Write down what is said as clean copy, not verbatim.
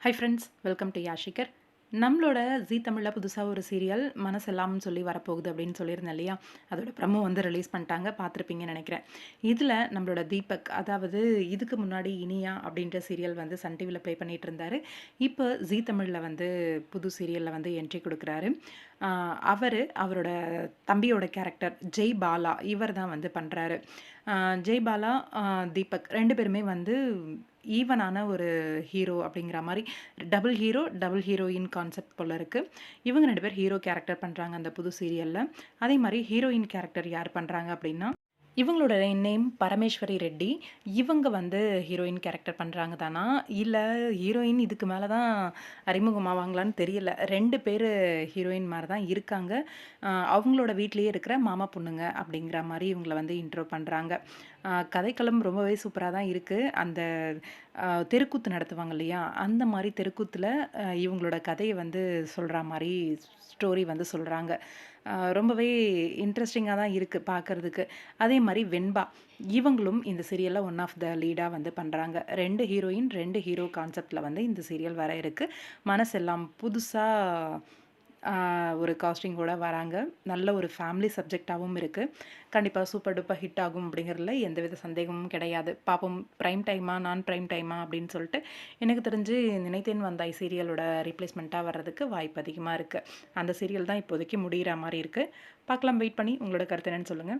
High friends, welcome to Yashikar. நம்மளோட ஜீ தமிழில் புதுசாக ஒரு சீரியல் மனசெல்லாம்னு சொல்லி வரப்போகுது அப்படின்னு சொல்லியிருந்தேன் இல்லையா? அதோட ப்ரமோ வந்து ரிலீஸ் பண்ணிட்டாங்க, பார்த்துருப்பீங்கன்னு நினைக்கிறேன். இதில் நம்மளோட தீபக், அதாவது இதுக்கு முன்னாடி இனியா அப்படின்ற சீரியல் வந்து சன் டிவியில் ப்ளே பண்ணிகிட்டு இருந்தார். இப்போ ஜீ தமிழில் வந்து புது சீரியலில் வந்து என்ட்ரி கொடுக்குறாரு. அவரோட தம்பியோட கேரக்டர் ஜெய் பாலா இவர் தான் வந்து பண்ணுறாரு. ஜெய் பாலா, தீபக் 2 பேருமே வந்து ஈவனான ஒரு ஹீரோ அப்படிங்கிற மாரி double hero, double heroine concept போல இருக்கு. இவங்க 2 பேர் ஹீரோ கேரக்டர் பண்றாங்க அந்த புது சீரியல்ல. அதே மாரி ஹீரோயின் கேரக்டர் யார் பண்றாங்க அப்படின்னா, இவங்களோட நேம் பரமேஸ்வரி ரெட்டி. இவங்க வந்து ஹீரோயின் கேரக்டர் பண்றாங்க தானா? இல்ல ஹீரோயின் இதுக்கு மேல தான் அறிமுகமாவாங்களான்னு தெரியல. 2 பேரு ஹீரோயின் மாரி தான் இருக்காங்க. அவங்களோட வீட்லயே இருக்கிற மாமா பொண்ணுங்க அப்படிங்கிற மாரி இவங்கள வந்து இன்ட்ரோ பண்றாங்க. கதைக்களம் ரொம்பவே சூப்பரா தான் இருக்கு. அந்த தெருக்கூத்து நடத்துவாங்க இல்லையா? அந்த மாரி தெருக்கூத்துல இவங்களோட கதைய வந்து சொல்றா மாரி ஸ்டோரி வந்து சொல்றாங்க. ரொம்பவே இன்ட்ரெஸ்டிங்கா தான் இருக்கு பார்க்கறதுக்கு. அதே மாரி வெண்பா, இவங்களும் இந்த சீரியல்ல ஒன் ஆஃப் த லீடா வந்து பண்றாங்க. 2 ஹீரோயின், 2 ஹீரோ கான்செப்ட்ல வந்து இந்த சீரியல் வர இருக்கு. மனசெல்லாம் புதுசா ஒரு காஸ்டிங்கோட வராங்க. நல்ல ஒரு ஃபேமிலி சப்ஜெக்ட்டாவும் இருக்கு. கண்டிப்பா சூப்பர் டூப்பர் ஹிட் ஆகும் அப்படிங்கிறதுல எந்தவித சந்தேகமும் கிடையாது. பாப்போம், பிரைம் டைமா, நான் பிரைம் டைமா அப்படின்னு சொல்லிட்டு. எனக்கு தெரிஞ்சு நினைத்தேன் வந்தாய் சீரியலோட ரீப்ளேஸ்மெண்ட்டா வர்றதுக்கு வாய்ப்பு அதிகமா இருக்கு. அந்த சீரியல் தான் இப்போதைக்கு முடியிற மாரி இருக்கு. பார்க்கலாம், வெயிட் பண்ணி உங்களோட கருத்து என்னன்னு சொல்லுங்க.